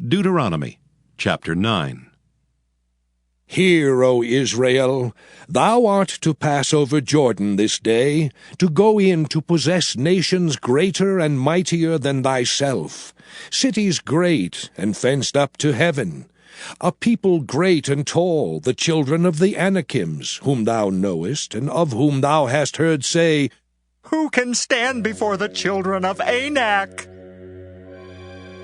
Deuteronomy Chapter 9. Hear, O Israel, thou art to pass over Jordan this day, to go in to possess nations greater and mightier than thyself, cities great and fenced up to heaven, a people great and tall, the children of the Anakims, whom thou knowest, and of whom thou hast heard say, Who can stand before the children of Anak?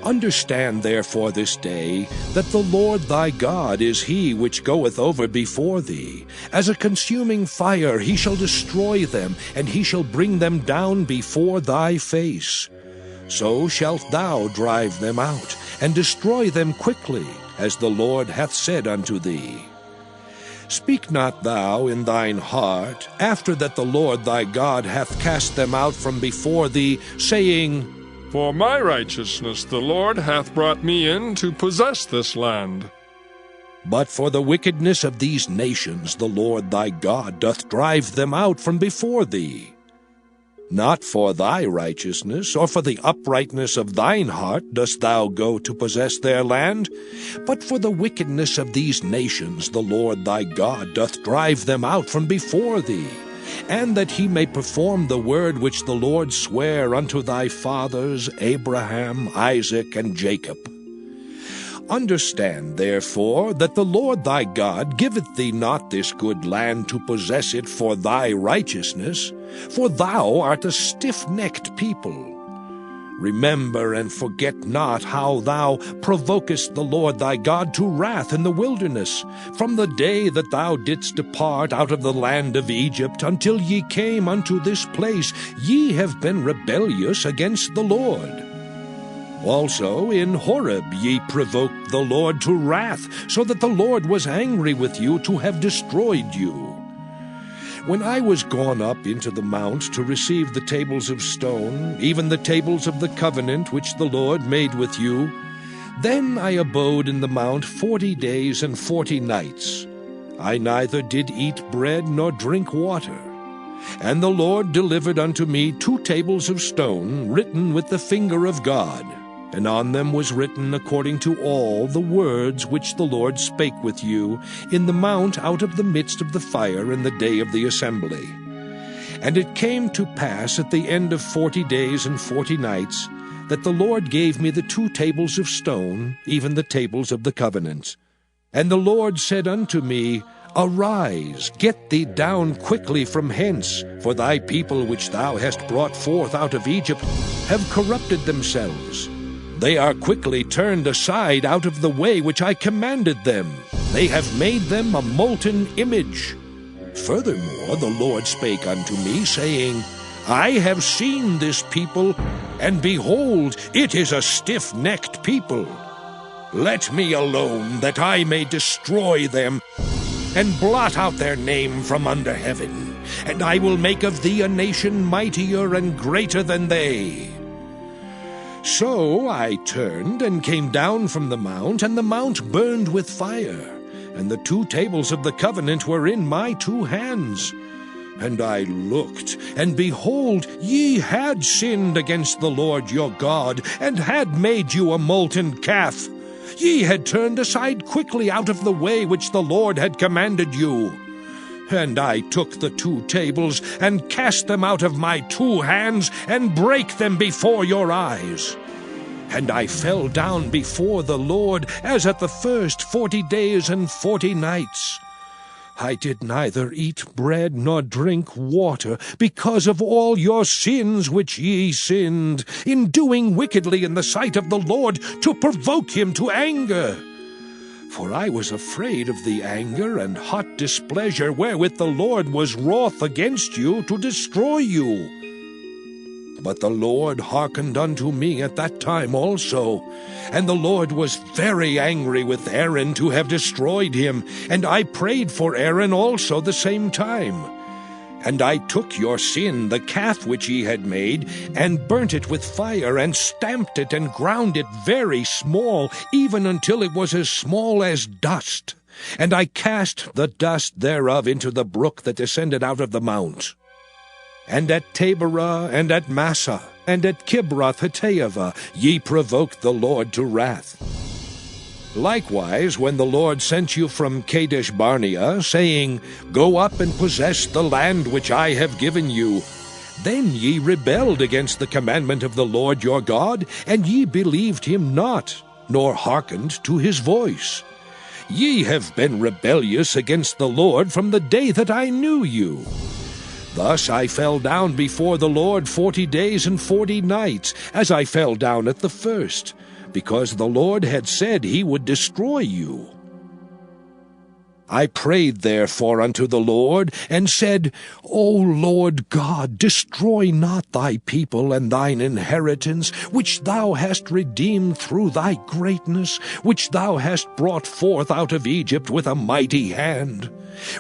Understand therefore this day that the Lord thy God is he which goeth over before thee. As a consuming fire he shall destroy them, and he shall bring them down before thy face. So shalt thou drive them out, and destroy them quickly, as the Lord hath said unto thee. Speak not thou in thine heart, after that the Lord thy God hath cast them out from before thee, saying, For my righteousness the Lord hath brought me in to possess this land. But for the wickedness of these nations the Lord thy God doth drive them out from before thee. Not for thy righteousness, or for the uprightness of thine heart dost thou go to possess their land, but for the wickedness of these nations the Lord thy God doth drive them out from before thee, and that he may perform the word which the Lord sware unto thy fathers Abraham, Isaac, and Jacob. Understand, therefore, that the Lord thy God giveth thee not this good land to possess it for thy righteousness, for thou art a stiff-necked people. Remember and forget not how thou provokest the Lord thy God to wrath in the wilderness, from the day that thou didst depart out of the land of Egypt until ye came unto this place. Ye have been rebellious against the Lord. Also in Horeb ye provoked the Lord to wrath, so that the Lord was angry with you to have destroyed you. When I was gone up into the mount to receive the tables of stone, even the tables of the covenant which the Lord made with you, then I abode in the mount 40 days and 40 nights. I neither did eat bread nor drink water. And the Lord delivered unto me 2 tables of stone, written with the finger of God, and on them was written according to all the words which the Lord spake with you in the mount out of the midst of the fire in the day of the assembly. And it came to pass at the end of 40 days and 40 nights, that the Lord gave me the 2 tables of stone, even the tables of the covenant. And the Lord said unto me, Arise, get thee down quickly from hence, for thy people which thou hast brought forth out of Egypt have corrupted themselves. They are quickly turned aside out of the way which I commanded them. They have made them a molten image. Furthermore the Lord spake unto me, saying, I have seen this people, and behold, it is a stiff-necked people. Let me alone, that I may destroy them, and blot out their name from under heaven, and I will make of thee a nation mightier and greater than they. So I turned and came down from the mount, and the mount burned with fire, and the 2 tables of the covenant were in my 2 hands. And I looked, and behold, ye had sinned against the Lord your God, and had made you a molten calf. Ye had turned aside quickly out of the way which the Lord had commanded you. And I took the 2 tables, and cast them out of my 2 hands, and brake them before your eyes. And I fell down before the Lord, as at the first 40 days and 40 nights. I did neither eat bread nor drink water, because of all your sins which ye sinned, in doing wickedly in the sight of the Lord, to provoke him to anger. For I was afraid of the anger and hot displeasure wherewith the Lord was wroth against you to destroy you. But the Lord hearkened unto me at that time also, and the Lord was very angry with Aaron to have destroyed him, and I prayed for Aaron also the same time. And I took your sin, the calf which ye had made, and burnt it with fire, and stamped it, and ground it very small, even until it was as small as dust. And I cast the dust thereof into the brook that descended out of the mount. And at Taberah, and at Massah, and at Kibroth-Hattaavah ye provoked the Lord to wrath. Likewise, when the Lord sent you from Kadesh Barnea, saying, Go up and possess the land which I have given you, then ye rebelled against the commandment of the Lord your God, and ye believed him not, nor hearkened to his voice. Ye have been rebellious against the Lord from the day that I knew you. Thus I fell down before the Lord 40 days and 40 nights, as I fell down at the first, because the Lord had said he would destroy you. I prayed therefore unto the Lord, and said, O Lord God, destroy not thy people and thine inheritance, which thou hast redeemed through thy greatness, which thou hast brought forth out of Egypt with a mighty hand.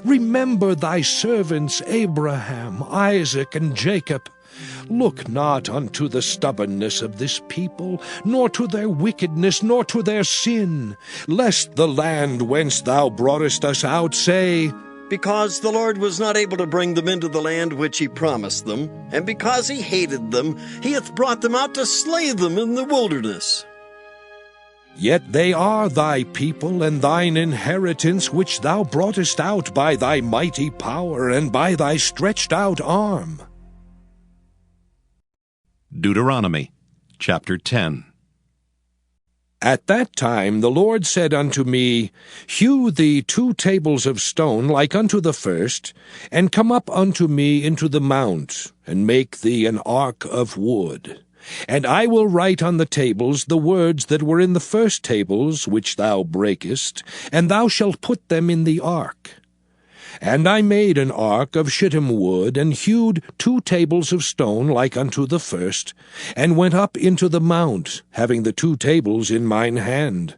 Remember thy servants Abraham, Isaac, and Jacob. Look not unto the stubbornness of this people, nor to their wickedness, nor to their sin, lest the land whence thou broughtest us out say, Because the Lord was not able to bring them into the land which he promised them, and because he hated them, he hath brought them out to slay them in the wilderness. Yet they are thy people and thine inheritance, which thou broughtest out by thy mighty power and by thy stretched out arm. Deuteronomy Chapter 10. At that time the Lord said unto me, Hew thee 2 tables of stone like unto the first, and come up unto me into the mount, and make thee an ark of wood. And I will write on the tables the words that were in the first tables which thou breakest, and thou shalt put them in the ark. And I made an ark of shittim wood, and hewed 2 tables of stone like unto the first, and went up into the mount, having the 2 tables in mine hand.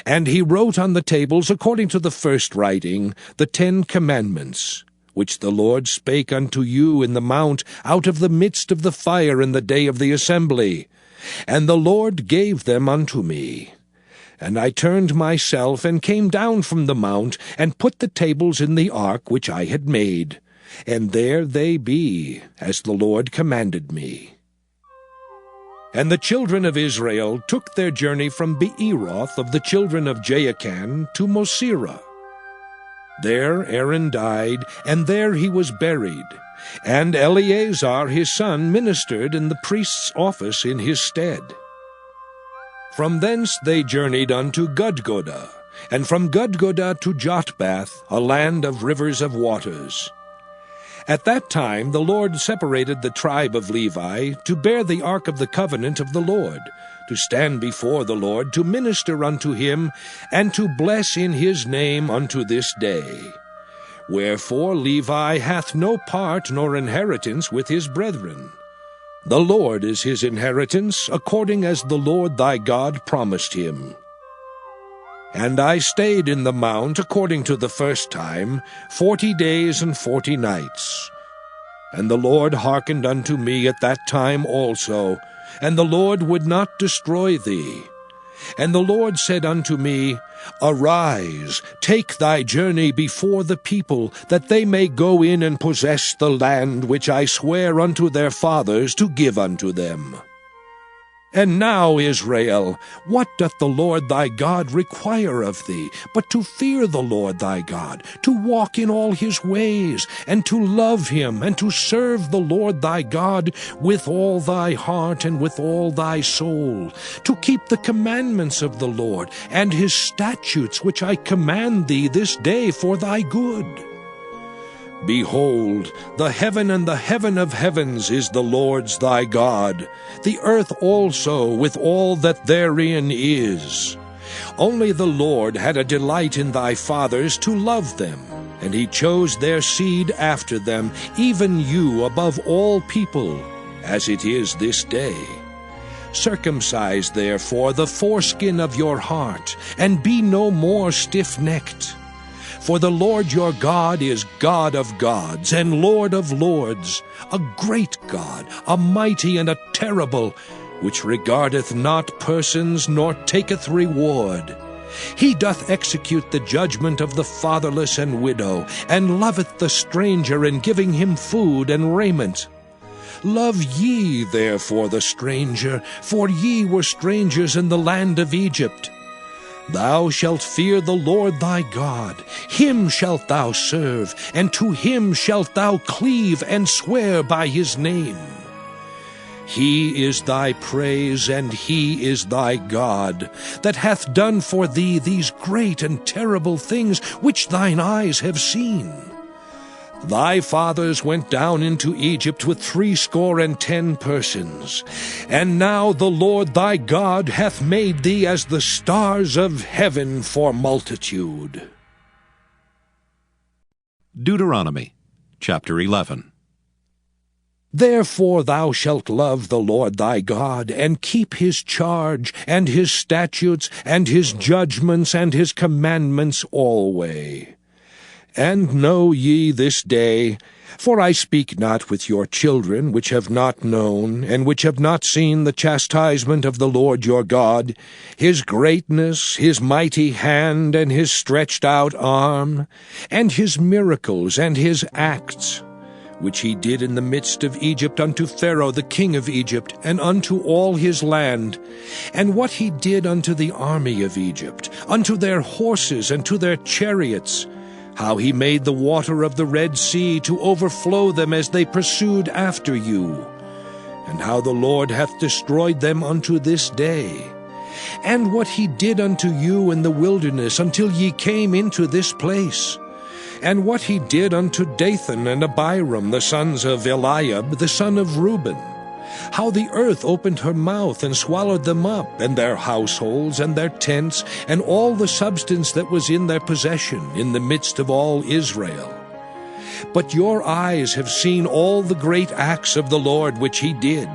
And he wrote on the tables, according to the first writing, the 10 commandments, which the Lord spake unto you in the mount out of the midst of the fire in the day of the assembly. And the Lord gave them unto me. And I turned myself, and came down from the mount, and put the tables in the ark which I had made. And there they be, as the Lord commanded me. And the children of Israel took their journey from Beeroth of the children of Jaakan to Mosera. There Aaron died, and there he was buried. And Eleazar his son ministered in the priest's office in his stead. From thence they journeyed unto Gudgodah, and from Gudgodah to Jotbath, a land of rivers of waters. At that time the Lord separated the tribe of Levi to bear the ark of the covenant of the Lord, to stand before the Lord, to minister unto him, and to bless in his name unto this day. Wherefore Levi hath no part nor inheritance with his brethren. The Lord is his inheritance, according as the Lord thy God promised him. And I stayed in the mount, according to the first time, 40 days and 40 nights. And the Lord hearkened unto me at that time also, and the Lord would not destroy thee. And the Lord said unto me, Arise, take thy journey before the people, that they may go in and possess the land which I swear unto their fathers to give unto them. And now, Israel, what doth the Lord thy God require of thee, but to fear the Lord thy God, to walk in all his ways, and to love him, and to serve the Lord thy God with all thy heart and with all thy soul, to keep the commandments of the Lord, and his statutes which I command thee this day for thy good? Behold, the heaven and the heaven of heavens is the Lord's thy God, the earth also with all that therein is. Only the Lord had a delight in thy fathers to love them, and he chose their seed after them, even you above all people, as it is this day. Circumcise therefore the foreskin of your heart, and be no more stiff-necked. For the Lord your God is God of gods and Lord of lords, a great God, a mighty and a terrible, which regardeth not persons nor taketh reward. He doth execute the judgment of the fatherless and widow, and loveth the stranger in giving him food and raiment. Love ye therefore the stranger, for ye were strangers in the land of Egypt. Thou shalt fear the Lord thy God, him shalt thou serve, and to him shalt thou cleave and swear by his name. He is thy praise, and he is thy God, that hath done for thee these great and terrible things which thine eyes have seen. Thy fathers went down into Egypt with 70 persons, and now the Lord thy God hath made thee as the stars of heaven for multitude. Deuteronomy chapter 11. Therefore thou shalt love the Lord thy God, and keep his charge, and his statutes, and his judgments, and his commandments alway. And know ye this day, for I speak not with your children, which have not known, and which have not seen the chastisement of the Lord your God, his greatness, his mighty hand, and his stretched out arm, and his miracles, and his acts, which he did in the midst of Egypt unto Pharaoh the king of Egypt, and unto all his land, and what he did unto the army of Egypt, unto their horses, and to their chariots, how he made the water of the Red Sea to overflow them as they pursued after you, and how the Lord hath destroyed them unto this day, and what he did unto you in the wilderness until ye came into this place, and what he did unto Dathan and Abiram, the sons of Eliab, the son of Reuben, how the earth opened her mouth and swallowed them up, and their households, and their tents, and all the substance that was in their possession, in the midst of all Israel. But your eyes have seen all the great acts of the Lord which he did.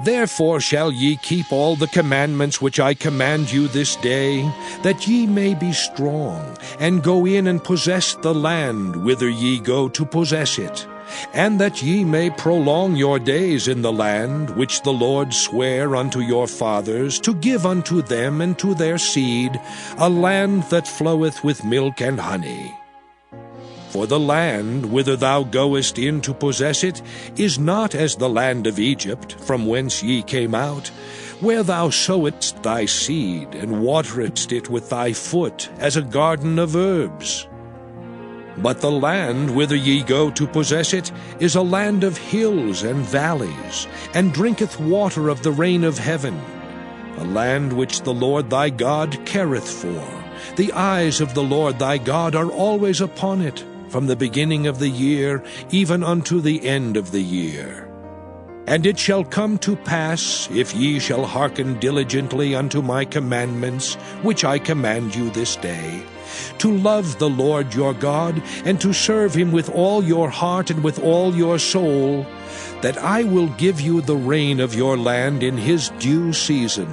Therefore shall ye keep all the commandments which I command you this day, that ye may be strong, and go in and possess the land whither ye go to possess it, and that ye may prolong your days in the land which the Lord sware unto your fathers, to give unto them and to their seed, a land that floweth with milk and honey. For the land whither thou goest in to possess it is not as the land of Egypt, from whence ye came out, where thou sowedst thy seed, and wateredst it with thy foot, as a garden of herbs. But the land whither ye go to possess it is a land of hills and valleys, and drinketh water of the rain of heaven, a land which the Lord thy God careth for. The eyes of the Lord thy God are always upon it, from the beginning of the year even unto the end of the year. And it shall come to pass, if ye shall hearken diligently unto my commandments, which I command you this day, to love the Lord your God, and to serve him with all your heart and with all your soul, that I will give you the rain of your land in his due season,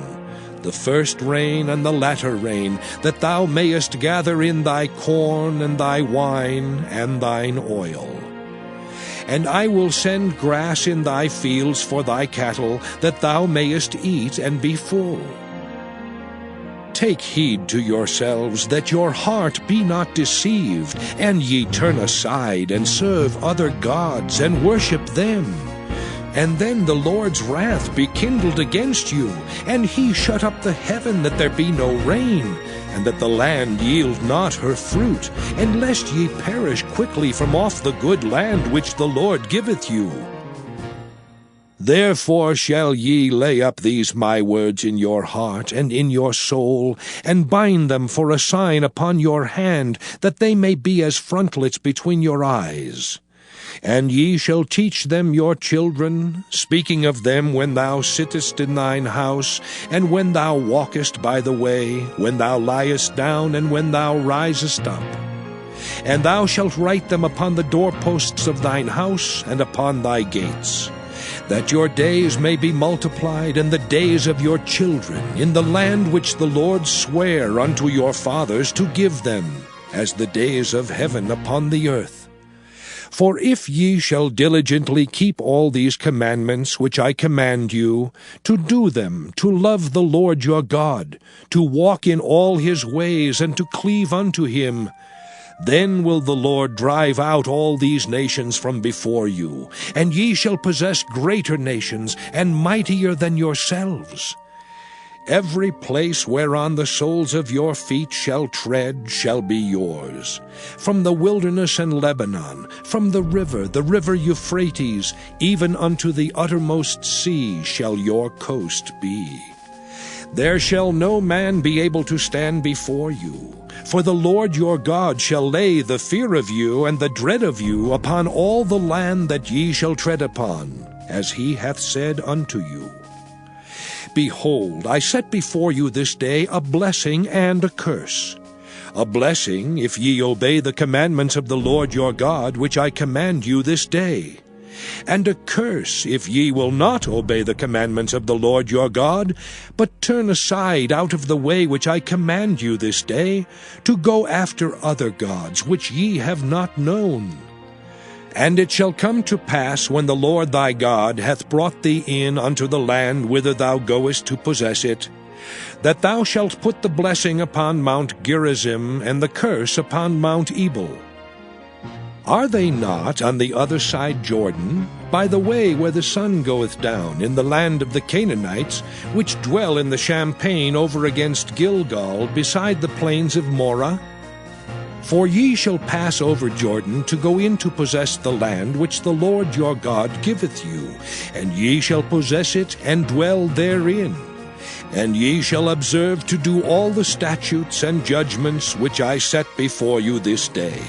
the first rain and the latter rain, that thou mayest gather in thy corn and thy wine and thine oil. And I will send grass in thy fields for thy cattle, that thou mayest eat and be full. Take heed to yourselves, that your heart be not deceived, and ye turn aside and serve other gods, and worship them. And then the Lord's wrath be kindled against you, and he shut up the heaven, that there be no rain, and that the land yield not her fruit, and lest ye perish quickly from off the good land which the Lord giveth you. Therefore shall ye lay up these my words in your heart and in your soul, and bind them for a sign upon your hand, that they may be as frontlets between your eyes. And ye shall teach them your children, speaking of them when thou sittest in thine house, and when thou walkest by the way, when thou liest down, and when thou risest up. And thou shalt write them upon the doorposts of thine house, and upon thy gates, that your days may be multiplied, and the days of your children, in the land which the Lord sware unto your fathers to give them, as the days of heaven upon the earth. For if ye shall diligently keep all these commandments which I command you, to do them, to love the Lord your God, to walk in all his ways, and to cleave unto him, then will the Lord drive out all these nations from before you, and ye shall possess greater nations, and mightier than yourselves. Every place whereon the soles of your feet shall tread shall be yours. From the wilderness and Lebanon, from the river Euphrates, even unto the uttermost sea shall your coast be. There shall no man be able to stand before you. For the Lord your God shall lay the fear of you and the dread of you upon all the land that ye shall tread upon, as he hath said unto you. Behold, I set before you this day a blessing and a curse. A blessing, if ye obey the commandments of the Lord your God, which I command you this day. And a curse, if ye will not obey the commandments of the Lord your God, but turn aside out of the way which I command you this day, to go after other gods, which ye have not known. And it shall come to pass, when the Lord thy God hath brought thee in unto the land whither thou goest to possess it, that thou shalt put the blessing upon Mount Gerizim, and the curse upon Mount Ebal. Are they not on the other side Jordan, by the way where the sun goeth down, in the land of the Canaanites, which dwell in the champaign over against Gilgal, beside the plains of Morah? For ye shall pass over Jordan to go in to possess the land which the Lord your God giveth you, and ye shall possess it and dwell therein. And ye shall observe to do all the statutes and judgments which I set before you this day.